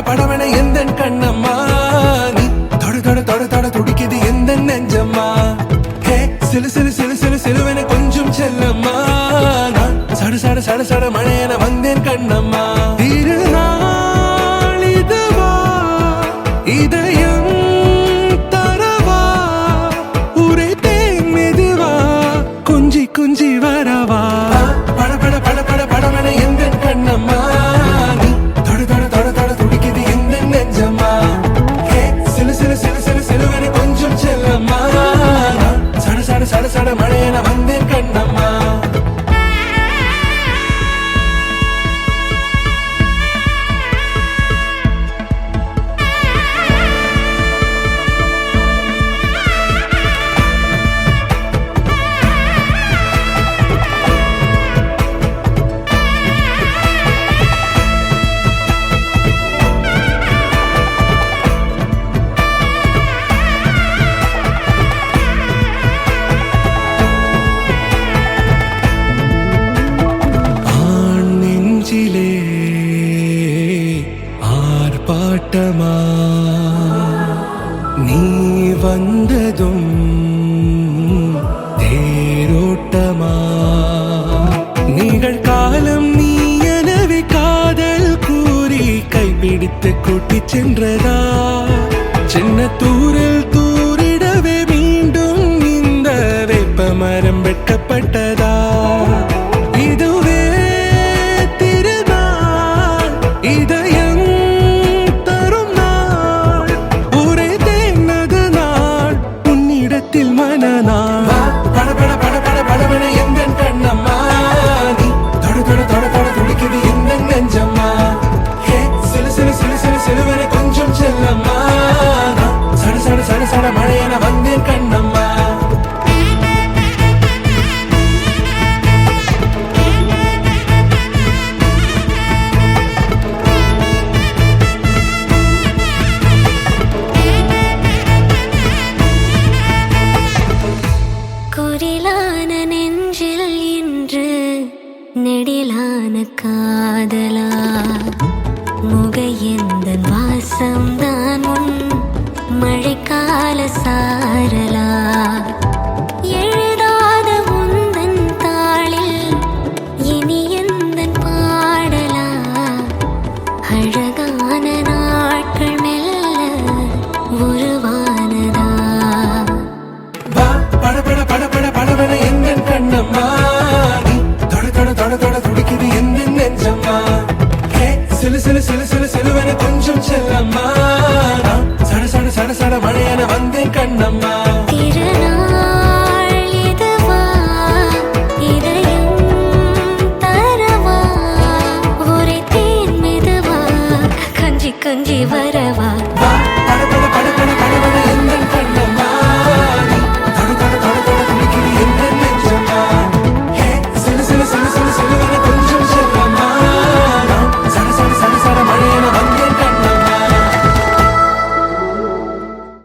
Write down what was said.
படவன எந்த கண்ணம்மா நீ தொட தொட தொட தொட துடிக்குது எந்த நெஞ்சம்மா ஹே சிலு சிலு சிலு சிலு சிலுவன கொஞ்சம் செல்லம்மா நான் சட சட சட சட மழையன வந்தேன் கண்ணம்மா திருநாள் இதுவா இதயம் தரவா உரைத்தேன் மெதுவா கொஞ்சி கொஞ்சி வரவா பட பட பட பட படவன எந்த கண்ணம்மா சட சட மழையன வந்தேன் கண்ணம்மா ஆர்ப்பாட்டமா நீ வந்ததும் தேரோட்டமா நிகழ்காலம் நீ எனவே காதல் கூறி கைப்பிடித்து கூட்டி சென்றதா சின்ன தூரில் தூரிடவே மீண்டும் இந்த வேப்ப மரம் வெட்கப்பட்டதா இதுவே திருநாள் இதயம் மனநாள் பட பட பட பட படவன எந்த கண்ணம்மா நீ தொட தொட தொட தொட துடிக்குது எந்த நெஞ்சம்மா ஹே சிலு சிலு சிலு சிலு சிலுவன கொஞ்சம் செல்லம்மா சட சட சட சட மழையன வந்தேன் கண்ணம்மா குறிலான நெஞ்சில் இன்று நெடிலான காதலா முக எந்த வாசம்தான் உன் மழைக்கால சாரலா எழுதாத உந்தன் தாளில் இனி எந்த பாடலா அழகான நாட்கள் மெல்ல உருவானதா பட பட பட பட படவன எந்த கண்ணம்மா நீ தொட தொட தொட தொட துடிக்குது எந்த நெஞ்சம்மா ஹே சிலு சிலு சிலு சிலு சிலுவன கொஞ்சம் செல்லம்மா சட சட சட சட மழையன வந்தேன் கண்ணம்மா திருநாள் இதுவா இதயம் தரவா உரைத்தேன் மெதுவா கஞ்சி கஞ்சி வர